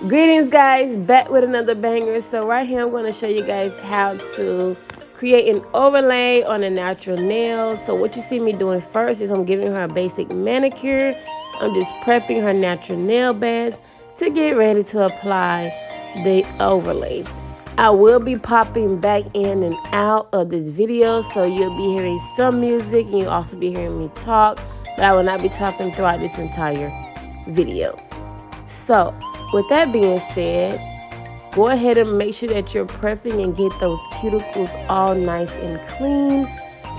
Greetings guys, back with another banger. So right here I'm going to show you guys how to create an overlay on a natural nail. So what you see me doing first is I'm giving her a basic manicure. I'm just prepping her natural nail beds to get ready to apply the overlay. I will be popping back in and out of this video, so you'll be hearing some music and you'll also be hearing me talk, but I will not be talking throughout this entire video. So with that being said, go ahead and make sure that you're prepping and get those cuticles all nice and clean.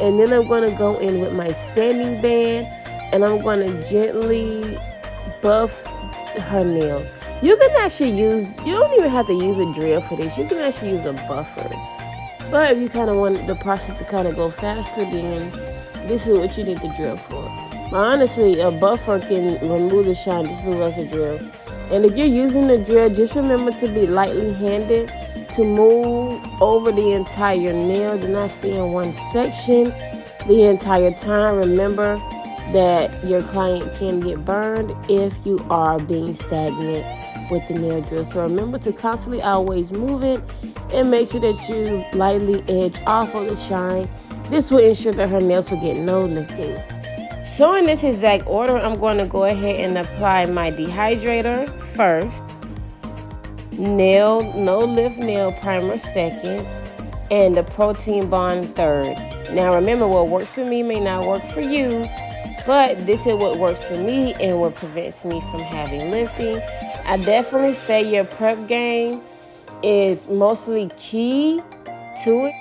And then I'm going to go in with my sanding band and I'm going to gently buff her nails. You can actually you don't even have to use a drill for this. You can actually use a buffer. But if you kind of want the process to kind of go faster, then this is what you need the drill for. But honestly, a buffer can remove the shine just as well as a drill. And if you're using the drill, just remember to be lightly handed to move over the entire nail. Do not stay in one section the entire time. Remember that your client can get burned if you are being stagnant with the nail drill. So remember to constantly always move it and make sure that you lightly edge off of the shine. This will ensure that her nails will get no lifting. So in this exact order, I'm going to go ahead and apply my dehydrator first, no lift nail primer second, and the protein bond third. Now remember, what works for me may not work for you, but this is what works for me and what prevents me from having lifting. I definitely say your prep game is mostly key to it.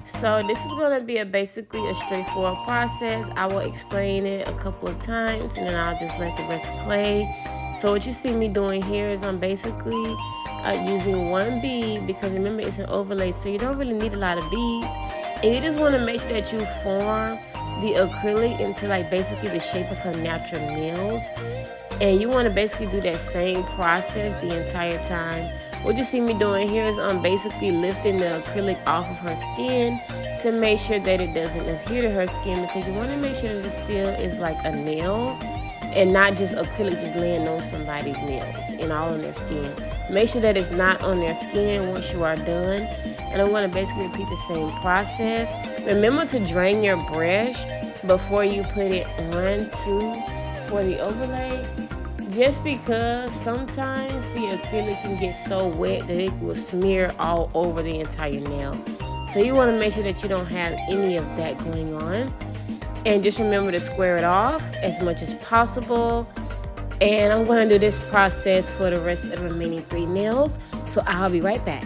So this is going to be basically a straightforward process. I will explain it a couple of times and then I'll just let the rest play. So what you see me doing here is I'm basically using one bead, because remember it's an overlay, so you don't really need a lot of beads. And you just want to make sure that you form the acrylic into like basically the shape of her natural nails. And you want to basically do that same process the entire time. What you see me doing here is I'm basically lifting the acrylic off of her skin to make sure that it doesn't adhere to her skin, because you want to make sure that it still is like a nail and not just acrylic just laying on somebody's nails and all on their skin. Make sure that it's not on their skin once you are done. And I'm going to basically repeat the same process. Remember to drain your brush before you put it on for the overlay. Just because sometimes the acrylic can get so wet that it will smear all over the entire nail. So you want to make sure that you don't have any of that going on. And just remember to square it off as much as possible. And I'm going to do this process for the rest of the remaining 3 nails. So I'll be right back.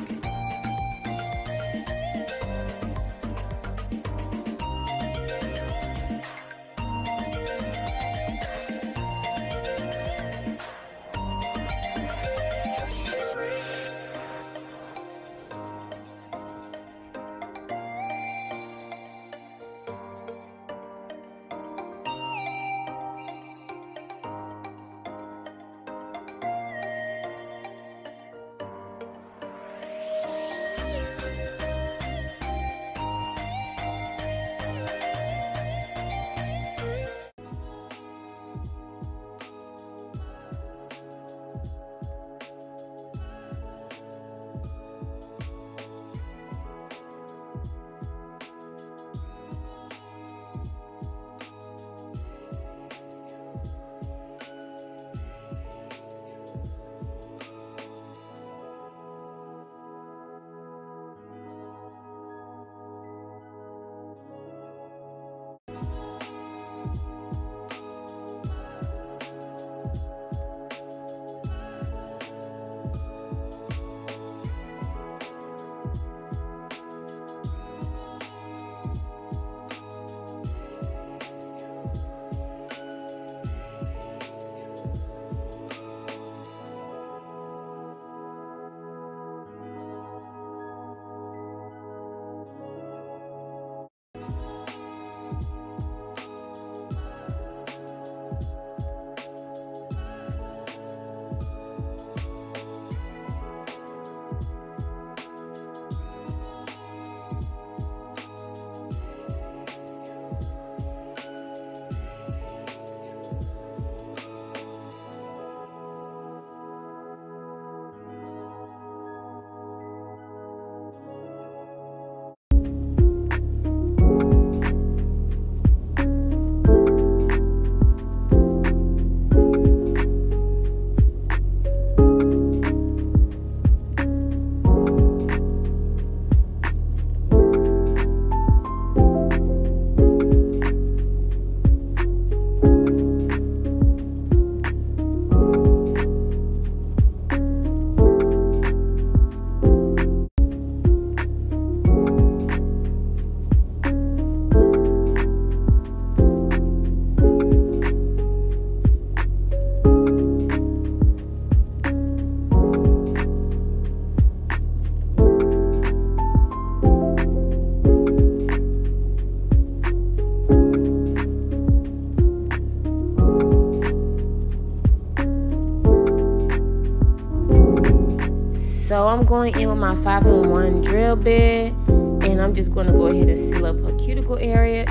So I'm going in with my 5-in-1 drill bit, and I'm just going to go ahead and seal up her cuticle area.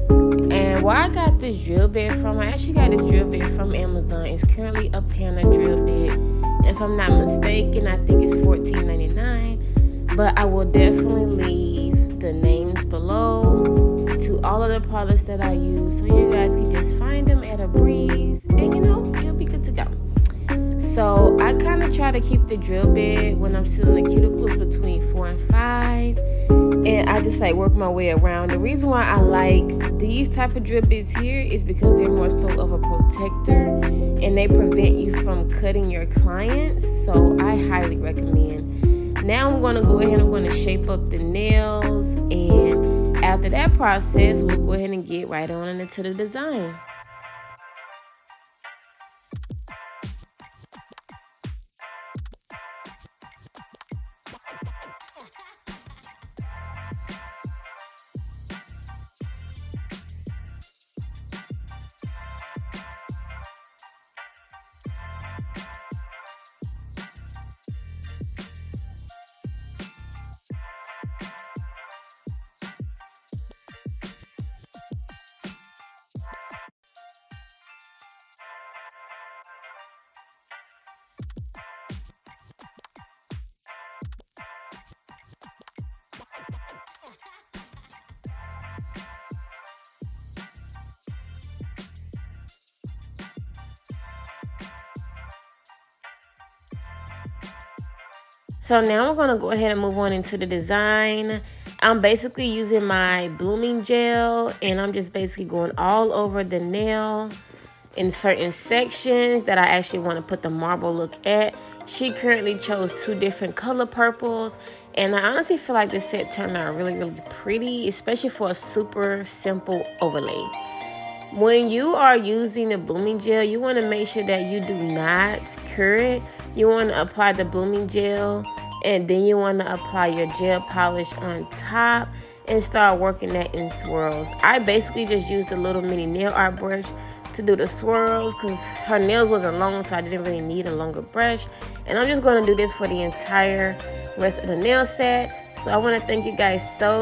And where I got this drill bit from, I actually got this drill bit from Amazon. It's currently a Panna drill bit. If I'm not mistaken, I think it's $14.99. But I will definitely leave the names below to all of the products that I use, so you guys can just find them at a breeze, and you know, you'll be good to go. So I kind of try to keep the drill bit when I'm sealing the cuticles between 4 and 5, and I just like work my way around. The reason why I like these type of drill bits here is because they're more so of a protector, and they prevent you from cutting your clients, so I highly recommend. Now I'm going to go ahead and I'm going to shape up the nails, and after that process, we'll go ahead and get right on into the design. So now I'm going to go ahead and move on into the design. I'm basically using my blooming gel, and I'm just basically going all over the nail in certain sections that I actually want to put the marble look at. She currently chose 2 different color purples, and I honestly feel like this set turned out really, really pretty, especially for a super simple overlay. When you are using the blooming gel, you want to make sure that you do not cure it. You want to apply the blooming gel, and then you want to apply your gel polish on top and start working that in swirls. I basically just used a little mini nail art brush to do the swirls because her nails wasn't long, so I didn't really need a longer brush. And I'm just going to do this for the entire rest of the nail set. So I want to thank you guys so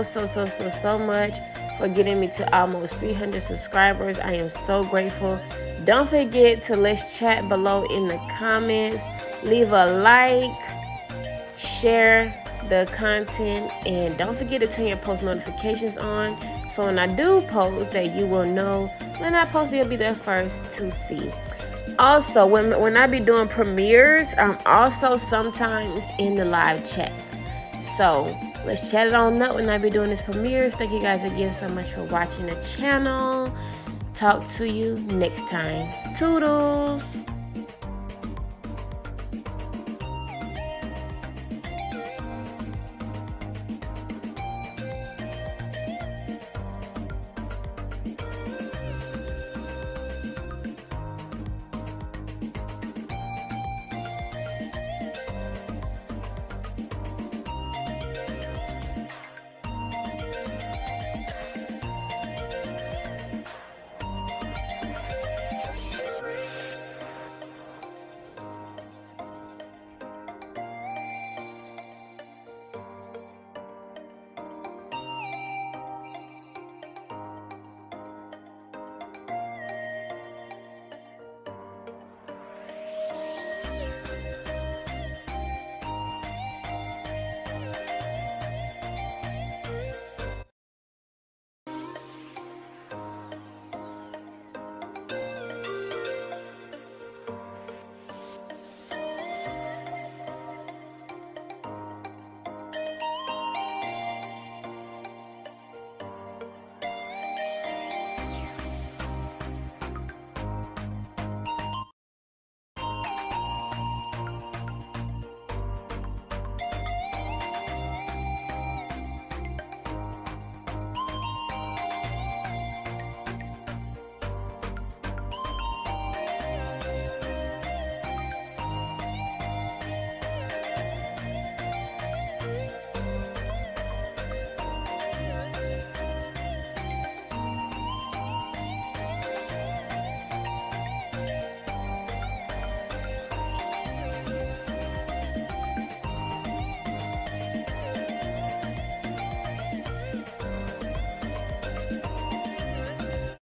much for getting me to almost 300 subscribers. I am so grateful. Don't forget to let's chat below in the comments. Leave a like, share the content, and don't forget to turn your post notifications on, so when I do post that you will know when I post, you'll be the first to see. Also, when I be doing premieres, I'm also sometimes in the live chats. So let's chat it on up when I be doing this premieres. Thank you guys again so much for watching the channel. Talk to you next time. Toodles.